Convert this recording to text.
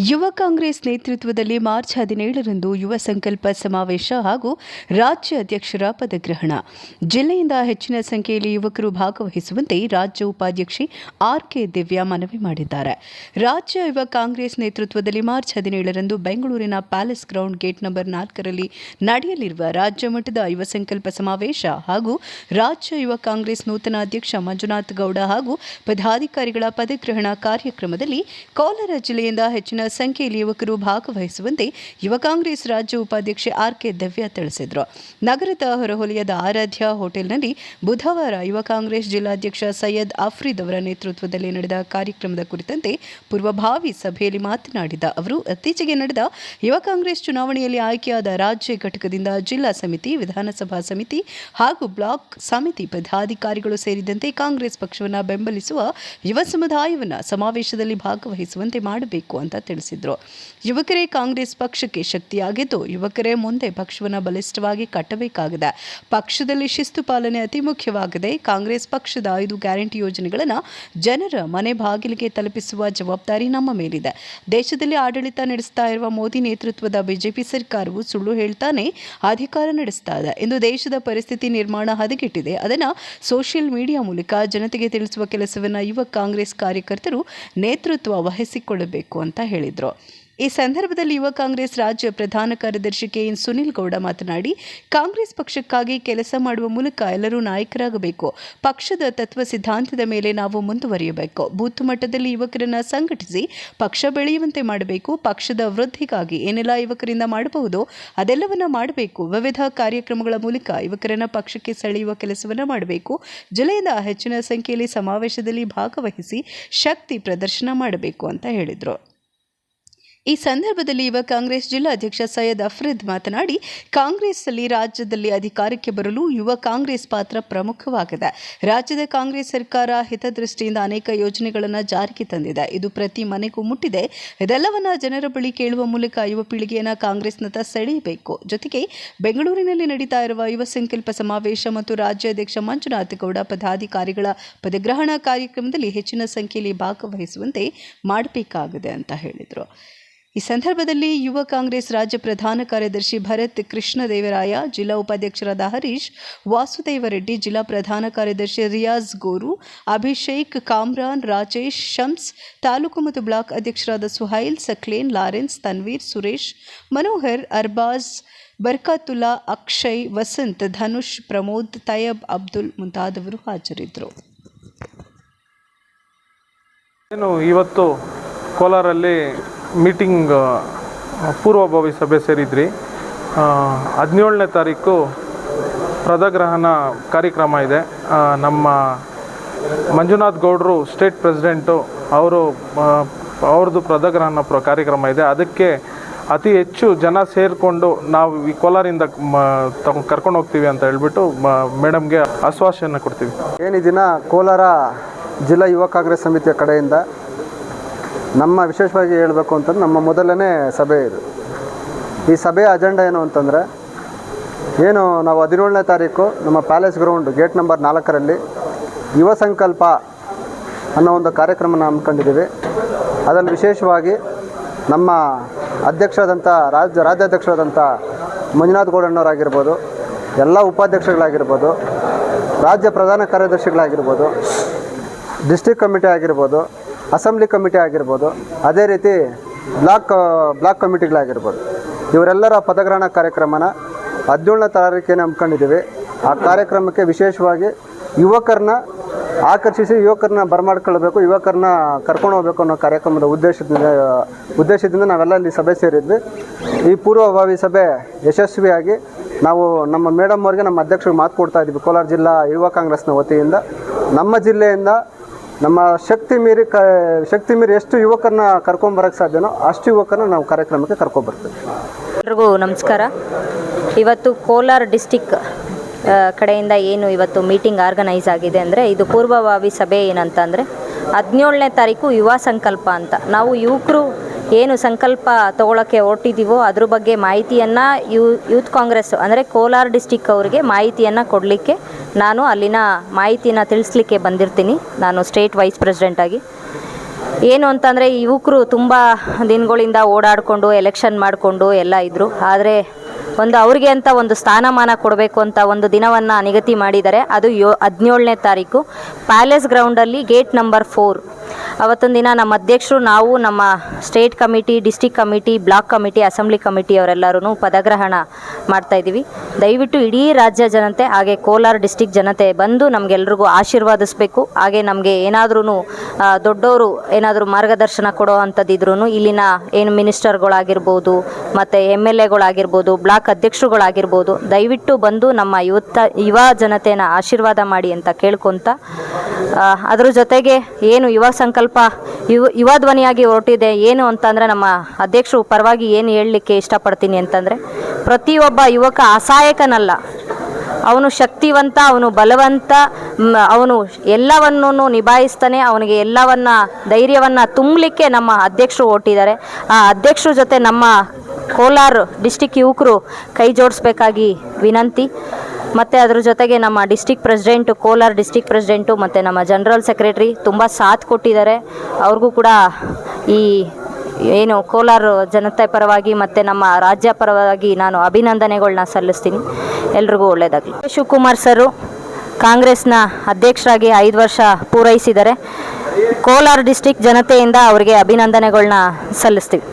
ಯುವ ಕಾಂಗ್ರೆಸ್ ನೇತೃತ್ವದಲ್ಲಿ ಮಾರ್ಚ್ 17ರಂದು ಯುವ ಸಂಕಲ್ಪ ಸಮಾವೇಶ ಹಾಗೂ ರಾಜ್ಯ ಅಧ್ಯಕ್ಷರ ಪದಗ್ರಹಣ. ಜಿಲ್ಲೆಯಿಂದ ಹೆಚ್ಚಿನ ಸಂಖ್ಯೆಯಲ್ಲಿ ಯುವಕರು ಭಾಗವಹಿಸುವಂತೆ ರಾಜ್ಯ ಉಪಾಧ್ಯಕ್ಷೆ ಆರ್ಕೆ ದಿವ್ಯಾ ಮನವಿ ಮಾಡಿದ್ದಾರೆ. ರಾಜ್ಯ ಯುವ ಕಾಂಗ್ರೆಸ್ ನೇತೃತ್ವದಲ್ಲಿ ಮಾರ್ಚ್ 17ರಂದು ಬೆಂಗಳೂರಿನ ಪ್ಯಾಲೇಸ್ ಗ್ರೌಂಡ್ ಗೇಟ್ ನಂಬರ್ 4ರಲ್ಲಿ ನಡೆಯಲಿರುವ ರಾಜ್ಯ ಮಟ್ಟದ ಯುವ ಸಂಕಲ್ಪ ಸಮಾವೇಶ ಹಾಗೂ ರಾಜ್ಯ ಯುವ ಕಾಂಗ್ರೆಸ್ ನೂತನ ಅಧ್ಯಕ್ಷ ಮಂಜುನಾಥ್ ಗೌಡ ಹಾಗೂ ಪದಾಧಿಕಾರಿಗಳ ಪದಗ್ರಹಣ ಕಾರ್ಯಕ್ರಮದಲ್ಲಿ ಕೋಲಾರ ಜಿಲ್ಲೆಯಿಂದ ಹೆಚ್ಚಿನ ಸಂಖ್ಯೆಯಲ್ಲಿ ಯುವಕರು ಭಾಗವಹಿಸುವಂತೆ ಯುವ ಕಾಂಗ್ರೆಸ್ ರಾಜ್ಯ ಉಪಾಧ್ಯಕ್ಷೆ ಆರ್ಕೆ ದಿವ್ಯಾ ತಿಳಿಸಿದರು. ನಗರದ ಹೊರವಲಯದ ಆರಾಧ್ಯ ಹೋಟೆಲ್ನಲ್ಲಿ ಬುಧವಾರ ಯುವ ಕಾಂಗ್ರೆಸ್ ಜಿಲ್ಲಾಧ್ಯಕ್ಷ ಸೈಯದ್ ಅಫ್ರೀದ್ ಅವರ ನೇತೃತ್ವದಲ್ಲಿ ನಡೆದ ಕಾರ್ಯಕ್ರಮದ ಕುರಿತಂತೆ ಪೂರ್ವಭಾವಿ ಸಭೆಯಲ್ಲಿ ಮಾತನಾಡಿದ ಅವರು, ಇತ್ತೀಚೆಗೆ ನಡೆದ ಯುವ ಕಾಂಗ್ರೆಸ್ ಚುನಾವಣೆಯಲ್ಲಿ ಆಯ್ಕೆಯಾದ ರಾಜ್ಯ ಘಟಕದಿಂದ ಜಿಲ್ಲಾ ಸಮಿತಿ, ವಿಧಾನಸಭಾ ಸಮಿತಿ ಹಾಗೂ ಬ್ಲಾಕ್ ಸಮಿತಿ ಪದಾಧಿಕಾರಿಗಳು ಸೇರಿದಂತೆ ಕಾಂಗ್ರೆಸ್ ಪಕ್ಷವನ್ನು ಬೆಂಬಲಿಸುವ ಯುವ ಸಮುದಾಯವನ್ನು ಸಮಾವೇಶದಲ್ಲಿ ಭಾಗವಹಿಸುವಂತೆ ಮಾಡಬೇಕು ಅಂತ ತಿಳಿಸಿದರು. ಯುವಕರೇ ಕಾಂಗ್ರೆಸ್ ಪಕ್ಷಕ್ಕೆ ಶಕ್ತಿಯಾಗಿದ್ದು, ಯುವಕರೇ ಮುಂದೆ ಪಕ್ಷವನ್ನು ಬಲಿಷ್ಠವಾಗಿ ಕಟ್ಟಬೇಕಾಗಿದೆ. ಪಕ್ಷದಲ್ಲಿ ಶಿಸ್ತು ಪಾಲನೆ ಅತಿ ಮುಖ್ಯವಾಗಿದೆ. ಕಾಂಗ್ರೆಸ್ ಪಕ್ಷದ 5 ಗ್ಯಾರಂಟಿ ಯೋಜನೆಗಳನ್ನು ಜನರ ಮನೆ ಬಾಗಿಲಿಗೆ ತಲುಪಿಸುವ ಜವಾಬ್ದಾರಿ ನಮ್ಮ ಮೇಲಿದೆ. ದೇಶದಲ್ಲಿ ಆಡಳಿತ ನಡೆಸ್ತಾ ಇರುವ ಮೋದಿ ನೇತೃತ್ವದ ಬಿಜೆಪಿ ಸರ್ಕಾರವು ಸುಳ್ಳು ಹೇಳ್ತಾನೆ ಅಧಿಕಾರ ನಡೆಸ್ತಾ ಇದೆ. ಇಂದು ದೇಶದ ಪರಿಸ್ಥಿತಿ ನಿರ್ಮಾಣ ಹದಗೆಟ್ಟಿದೆ. ಅದನ್ನು ಸೋಷಿಯಲ್ ಮೀಡಿಯಾ ಮೂಲಕ ಜನತೆಗೆ ತಿಳಿಸುವ ಕೆಲಸವನ್ನು ಯುವ ಕಾಂಗ್ರೆಸ್ ಕಾರ್ಯಕರ್ತರು ನೇತೃತ್ವ ವಹಿಸಿಕೊಳ್ಳಬೇಕು ಅಂತ ಹೇಳಿದರು. ಈ ಸಂದರ್ಭದಲ್ಲಿ ಯುವ ಕಾಂಗ್ರೆಸ್ ರಾಜ್ಯ ಪ್ರಧಾನ ಕಾರ್ಯದರ್ಶಿ ಕೆಎನ್ ಸುನಿಲ್ ಗೌಡ ಮಾತನಾಡಿ, ಕಾಂಗ್ರೆಸ್ ಪಕ್ಷಕ್ಕಾಗಿ ಕೆಲಸ ಮಾಡುವ ಮೂಲಕ ಎಲ್ಲರೂ ನಾಯಕರಾಗಬೇಕು. ಪಕ್ಷದ ತತ್ವ ಸಿದ್ಧಾಂತದ ಮೇಲೆ ನಾವು ಮುಂದುವರಿಯಬೇಕು. ಬೂತ್ ಮಟ್ಟದಲ್ಲಿ ಯುವಕರನ್ನು ಸಂಘಟಿಸಿ ಪಕ್ಷ ಬೆಳೆಯುವಂತೆ ಮಾಡಬೇಕು. ಪಕ್ಷದ ವೃದ್ಧಿಗಾಗಿ ಏನೆಲ್ಲ ಯುವಕರಿಂದ ಮಾಡಬಹುದು ಅದೆಲ್ಲವನ್ನ ಮಾಡಬೇಕು. ವಿವಿಧ ಕಾರ್ಯಕ್ರಮಗಳ ಮೂಲಕ ಯುವಕರನ್ನ ಪಕ್ಷಕ್ಕೆ ಸೆಳೆಯುವ ಕೆಲಸವನ್ನು ಮಾಡಬೇಕು. ಜಿಲ್ಲೆಯಿಂದ ಹೆಚ್ಚಿನ ಸಂಖ್ಯೆಯಲ್ಲಿ ಸಮಾವೇಶದಲ್ಲಿ ಭಾಗವಹಿಸಿ ಶಕ್ತಿ ಪ್ರದರ್ಶನ ಮಾಡಬೇಕು ಅಂತ ಹೇಳಿದರು. ಈ ಸಂದರ್ಭದಲ್ಲಿ ಯುವ ಕಾಂಗ್ರೆಸ್ ಜಿಲ್ಲಾಧ್ಯಕ್ಷ ಸೈಯದ್ ಅಫ್ರೀದ್ ಮಾತನಾಡಿ, ಕಾಂಗ್ರೆಸ್ನಲ್ಲಿ ರಾಜ್ಯದಲ್ಲಿ ಅಧಿಕಾರಕ್ಕೆ ಬರಲು ಯುವ ಕಾಂಗ್ರೆಸ್ ಪಾತ್ರ ಪ್ರಮುಖವಾಗಿದೆ. ರಾಜ್ಯದ ಕಾಂಗ್ರೆಸ್ ಸರ್ಕಾರ ಹಿತದೃಷ್ಟಿಯಿಂದ ಅನೇಕ ಯೋಜನೆಗಳನ್ನು ಜಾರಿಗೆ ತಂದಿದೆ. ಇದು ಪ್ರತಿ ಮನೆಗೂ ಮುಟ್ಟಿದೆ. ಇದೆಲ್ಲವನ್ನ ಜನರ ಬಳಿ ಕೇಳುವ ಮೂಲಕ ಯುವ ಪೀಳಿಗೆಯನ್ನು ಕಾಂಗ್ರೆಸ್ನತ್ತ ಸೆಳೆಯಬೇಕು. ಜೊತೆಗೆ ಬೆಂಗಳೂರಿನಲ್ಲಿ ನಡೀತಾ ಇರುವ ಯುವ ಸಂಕಲ್ಪ ಸಮಾವೇಶ ಮತ್ತು ರಾಜ್ಯಾಧ್ಯಕ್ಷ ಮಂಜುನಾಥ್ ಗೌಡ ಪದಾಧಿಕಾರಿಗಳ ಪದಗ್ರಹಣ ಕಾರ್ಯಕ್ರಮದಲ್ಲಿ ಹೆಚ್ಚಿನ ಸಂಖ್ಯೆಯಲ್ಲಿ ಭಾಗವಹಿಸುವಂತೆ ಮಾಡಬೇಕಾಗಿದೆ ಅಂತ ಹೇಳಿದರು. ಈ ಸಂದರ್ಭದಲ್ಲಿ ಯುವ ಕಾಂಗ್ರೆಸ್ ರಾಜ್ಯ ಪ್ರಧಾನ ಕಾರ್ಯದರ್ಶಿ ಭರತ್ ಕೃಷ್ಣದೇವರಾಯ, ಜಿಲ್ಲಾ ಉಪಾಧ್ಯಕ್ಷರಾದ ಹರೀಶ್, ವಾಸುದೇವ ರೆಡ್ಡಿ, ಜಿಲ್ಲಾ ಪ್ರಧಾನ ಕಾರ್ಯದರ್ಶಿ ರಿಯಾಜ್ ಗೋರು, ಅಭಿಷೇಕ್, ಕಾಮ್ರಾನ್, ರಾಜೇಶ್, ಶಮ್ಸ್, ತಾಲೂಕು ಮತ್ತು ಬ್ಲಾಕ್ ಅಧ್ಯಕ್ಷರಾದ ಸುಹೈಲ್, ಸಕ್ಲೇನ್, ಲಾರೆನ್ಸ್, ತನ್ವೀರ್, ಸುರೇಶ್, ಮನೋಹರ್, ಅರ್ಬಾಜ್, ಬರ್ಕಾತುಲ್ಲಾ, ಅಕ್ಷಯ್, ವಸಂತ್, ಧನುಷ್, ಪ್ರಮೋದ್, ತಯಬ್, ಅಬ್ದುಲ್ ಮುಂತಾದವರು ಹಾಜರಿದ್ದರು. ಇವತ್ತು ಕೋಲಾರಲ್ಲಿ ಮೀಟಿಂಗ್ ಪೂರ್ವಭಾವಿ ಸಭೆ ಸೇರಿದ್ರಿ. 17ನೇ ತಾರೀಕು ಪದಗ್ರಹಣ ಕಾರ್ಯಕ್ರಮ ಇದೆ. ನಮ್ಮ ಮಂಜುನಾಥ್ ಗೌಡರು ಸ್ಟೇಟ್ ಪ್ರೆಸಿಡೆಂಟು, ಅವ್ರದ್ದು ಪದಗ್ರಹಣ ಕಾರ್ಯಕ್ರಮ ಇದೆ. ಅದಕ್ಕೆ ಅತಿ ಹೆಚ್ಚು ಜನ ಸೇರಿಕೊಂಡು ನಾವು ಈ ಕೋಲಾರಿಂದ ಕರ್ಕೊಂಡು ಹೋಗ್ತೀವಿ ಅಂತ ಹೇಳ್ಬಿಟ್ಟು ಮೇಡಮ್ಗೆ ಆಶ್ವಾಸನೆ ಕೊಡ್ತೀವಿ. ಈ ದಿನ ಕೋಲಾರ ಜಿಲ್ಲಾ ಯುವ ಕಾಂಗ್ರೆಸ್ ಸಮಿತಿಯ ಕಡೆಯಿಂದ ನಮ್ಮ ವಿಶೇಷವಾಗಿ ಹೇಳಬೇಕು ಅಂತಂದ್ರೆ ನಮ್ಮ ಮೊದಲನೇ ಸಭೆ ಇದು. ಈ ಸಭೆಯ ಅಜೆಂಡಾ ಏನು ಅಂತಂದರೆ, ನಾವು 17ನೇ ತಾರೀಕು ನಮ್ಮ ಪ್ಯಾಲೇಸ್ ಗ್ರೌಂಡ್ ಗೇಟ್ ನಂಬರ್ 4ರಲ್ಲಿ ಯುವ ಸಂಕಲ್ಪ ಅನ್ನೋ ಒಂದು ಕಾರ್ಯಕ್ರಮನ ಹಮ್ಮಿಕೊಂಡಿದ್ದೀವಿ. ಅದರಲ್ಲಿ ವಿಶೇಷವಾಗಿ ನಮ್ಮ ಅಧ್ಯಕ್ಷರಾದಂಥ ರಾಜ್ಯಾಧ್ಯಕ್ಷರಾದಂಥ ಮಂಜುನಾಥ್ ಗೌಡಣ್ಣವರಾಗಿರ್ಬೋದು, ಎಲ್ಲ ಉಪಾಧ್ಯಕ್ಷಗಳಾಗಿರ್ಬೋದು, ರಾಜ್ಯ ಪ್ರಧಾನ ಕಾರ್ಯದರ್ಶಿಗಳಾಗಿರ್ಬೋದು, ಡಿಸ್ಟ್ರಿಕ್ಟ್ ಕಮಿಟಿ ಆಗಿರ್ಬೋದು, ಅಸೆಂಬ್ಲಿ ಕಮಿಟಿ ಆಗಿರ್ಬೋದು, ಅದೇ ರೀತಿ ಬ್ಲಾಕ್ ಕಮಿಟಿಗಳಾಗಿರ್ಬೋದು, ಇವರೆಲ್ಲರ ಪದಗ್ರಹಣ ಕಾರ್ಯಕ್ರಮನ 17ನೇ ತಾರೀಕಿಗೆ ಹಮ್ಮಿಕೊಂಡಿದ್ದೀವಿ. ಆ ಕಾರ್ಯಕ್ರಮಕ್ಕೆ ವಿಶೇಷವಾಗಿ ಯುವಕರನ್ನ ಆಕರ್ಷಿಸಿ ಯುವಕರನ್ನ ಬರಮಾಡ್ಕೊಳ್ಬೇಕು, ಯುವಕರನ್ನ ಕರ್ಕೊಂಡು ಹೋಗ್ಬೇಕು ಅನ್ನೋ ಕಾರ್ಯಕ್ರಮದ ಉದ್ದೇಶದಿಂದ ನಾವೆಲ್ಲ ಇಲ್ಲಿ ಸಭೆ ಸೇರಿದ್ವಿ. ಈ ಪೂರ್ವಭಾವಿ ಸಭೆ ಯಶಸ್ವಿಯಾಗಿ ನಾವು ನಮ್ಮ ಮೇಡಮ್ ಅವ್ರಿಗೆ, ನಮ್ಮ ಅಧ್ಯಕ್ಷರಿಗೆ ಮಾತು ಕೊಡ್ತಾ ಇದ್ದೀವಿ. ಕೋಲಾರ ಜಿಲ್ಲಾ ಯುವ ಕಾಂಗ್ರೆಸ್ನ ವತಿಯಿಂದ ನಮ್ಮ ಜಿಲ್ಲೆಯಿಂದ ನಮ್ಮ ಶಕ್ತಿ ಮೀರಿ ಎಷ್ಟು ಯುವಕರನ್ನ ಕರ್ಕೊಂಬರೋಕ್ಕೆ ಸಾಧ್ಯನೋ ಅಷ್ಟು ಯುವಕರನ್ನ ನಾವು ಕಾರ್ಯಕ್ರಮಕ್ಕೆ ಕರ್ಕೊಂಬರ್ತೀವಿ. ಎಲ್ರಿಗೂ ನಮಸ್ಕಾರ. ಇವತ್ತು ಕೋಲಾರ ಡಿಸ್ಟಿಕ್ ಕಡೆಯಿಂದ ಏನು ಇವತ್ತು ಮೀಟಿಂಗ್ ಆರ್ಗನೈಸ್ ಆಗಿದೆ ಅಂದರೆ, ಇದು ಪೂರ್ವಭಾವಿ ಸಭೆ ಏನಂತಂದರೆ 17ನೇ ತಾರೀಕು ಯುವ ಸಂಕಲ್ಪ ಅಂತ. ನಾವು ಯುವಕರು ಏನು ಸಂಕಲ್ಪ ತಗೊಳ್ಳೋಕ್ಕೆ ಹೊರಟಿದ್ದೀವೋ ಅದ್ರ ಬಗ್ಗೆ ಮಾಹಿತಿಯನ್ನು ಯೂತ್ ಕಾಂಗ್ರೆಸ್ ಅಂದರೆ ಕೋಲಾರ ಡಿಸ್ಟಿಕ್ ಅವರಿಗೆ ಮಾಹಿತಿಯನ್ನು ಕೊಡಲಿಕ್ಕೆ ನಾನು ಅಲ್ಲಿನ ಮಾಹಿತಿನ ತಿಳಿಸ್ಲಿಕ್ಕೆ ಬಂದಿರ್ತೀನಿ. ನಾನು ಸ್ಟೇಟ್ ವೈಸ್ ಪ್ರೆಸಿಡೆಂಟಾಗಿ ಏನು ಅಂತಂದರೆ ಯುವಕರು ತುಂಬ ದಿನಗಳಿಂದ ಓಡಾಡಿಕೊಂಡು ಎಲೆಕ್ಷನ್ ಮಾಡಿಕೊಂಡು ಎಲ್ಲ ಇದ್ದರು. ಆದರೆ ಒಂದು ಅವ್ರಿಗೆ ಅಂತ ಒಂದು ಸ್ಥಾನಮಾನ ಕೊಡಬೇಕು ಅಂತ ಒಂದು ದಿನವನ್ನು ನಿಗದಿ ಮಾಡಿದ್ದಾರೆ. ಅದು 17ನೇ ತಾರೀಕು ಪ್ಯಾಲೇಸ್ ಗ್ರೌಂಡಲ್ಲಿ ಗೇಟ್ ನಂಬರ್ 4. ಅವತ್ತೊಂದು ದಿನ ನಮ್ಮ ಅಧ್ಯಕ್ಷರು, ನಾವು, ನಮ್ಮ state committee, district committee, block committee, assembly committee ಅವರೆಲ್ಲರೂ ಪದಗ್ರಹಣ ಮಾಡ್ತಾಯಿದ್ದೀವಿ. ದಯವಿಟ್ಟು ಇಡೀ ರಾಜ್ಯ ಜನತೆ ಹಾಗೆ ಕೋಲಾರ ಡಿಸ್ಟಿಕ್ ಜನತೆ ಬಂದು ನಮಗೆಲ್ರಿಗೂ ಆಶೀರ್ವಾದಿಸಬೇಕು. ಹಾಗೆ ನಮಗೆ ಏನಾದ್ರೂ ದೊಡ್ಡವರು ಏನಾದರೂ ಮಾರ್ಗದರ್ಶನ ಕೊಡೋ ಅಂಥದ್ದಿದ್ರೂ ಇಲ್ಲಿನ ಏನು ಮಿನಿಸ್ಟರ್ಗಳಾಗಿರ್ಬೋದು ಮತ್ತು MLAಗಳಾಗಿರ್ಬೋದು, ಬ್ಲಾಕ್ ಅಧ್ಯಕ್ಷರುಗಳಾಗಿರ್ಬೋದು, ದಯವಿಟ್ಟು ಬಂದು ನಮ್ಮ ಯುವ ಜನತೆಯನ್ನು ಆಶೀರ್ವಾದ ಮಾಡಿ ಅಂತ ಕೇಳ್ಕೊತ, ಅದ್ರ ಜೊತೆಗೆ ಏನು ಯುವ ಸಂಕಲ್ಪ ಯುವ ಧ್ವನಿಯಾಗಿ ಹೊರಟಿದೆ ಏನು ಅಂತಂದರೆ, ನಮ್ಮ ಅಧ್ಯಕ್ಷರು ಪರವಾಗಿ ಏನು ಹೇಳಲಿಕ್ಕೆ ಇಷ್ಟಪಡ್ತೀನಿ ಅಂತಂದರೆ, ಪ್ರತಿಯೊಬ್ಬ ಯುವಕ ಅಸಹಾಯಕನಲ್ಲ, ಅವನು ಶಕ್ತಿವಂತ, ಅವನು ಬಲವಂತ, ಅವನು ಎಲ್ಲವನ್ನೂ ನಿಭಾಯಿಸ್ತಾನೆ. ಅವನಿಗೆ ಎಲ್ಲವನ್ನ ಧೈರ್ಯವನ್ನು ತುಂಬಲಿಕ್ಕೆ ನಮ್ಮ ಅಧ್ಯಕ್ಷರು ಹೊರಟಿದ್ದಾರೆ. ಆ ಅಧ್ಯಕ್ಷರ ಜೊತೆ ನಮ್ಮ ಕೋಲಾರ ಡಿಸ್ಟಿಕ್ ಯುವಕರು ಕೈ ಜೋಡಿಸ್ಬೇಕಾಗಿ ವಿನಂತಿ. ಮತ್ತು ಅದ್ರ ಜೊತೆಗೆ ನಮ್ಮ district president, Kolar district president ಮತ್ತು ನಮ್ಮ ಜನರಲ್ ಸೆಕ್ರೆಟ್ರಿ ತುಂಬ ಸಾಥ್ ಕೊಟ್ಟಿದ್ದಾರೆ. ಅವ್ರಿಗೂ ಕೂಡ ಈ ಏನು ಕೋಲಾರ ಜನತೆ ಪರವಾಗಿ ಮತ್ತು ನಮ್ಮ ರಾಜ್ಯ ಪರವಾಗಿ ನಾನು ಅಭಿನಂದನೆಗಳನ್ನ ಸಲ್ಲಿಸ್ತೀನಿ. ಎಲ್ರಿಗೂ ಒಳ್ಳೆಯದಾಗಲಿ. ಶಿವಕುಮಾರ್ ಸರು ಕಾಂಗ್ರೆಸ್ನ ಅಧ್ಯಕ್ಷರಾಗಿ 5 ವರ್ಷ ಪೂರೈಸಿದ್ದಾರೆ. ಕೋಲಾರ ಡಿಸ್ಟಿಕ್ ಜನತೆಯಿಂದ ಅವರಿಗೆ ಅಭಿನಂದನೆಗಳನ್ನ ಸಲ್ಲಿಸ್ತೀವಿ.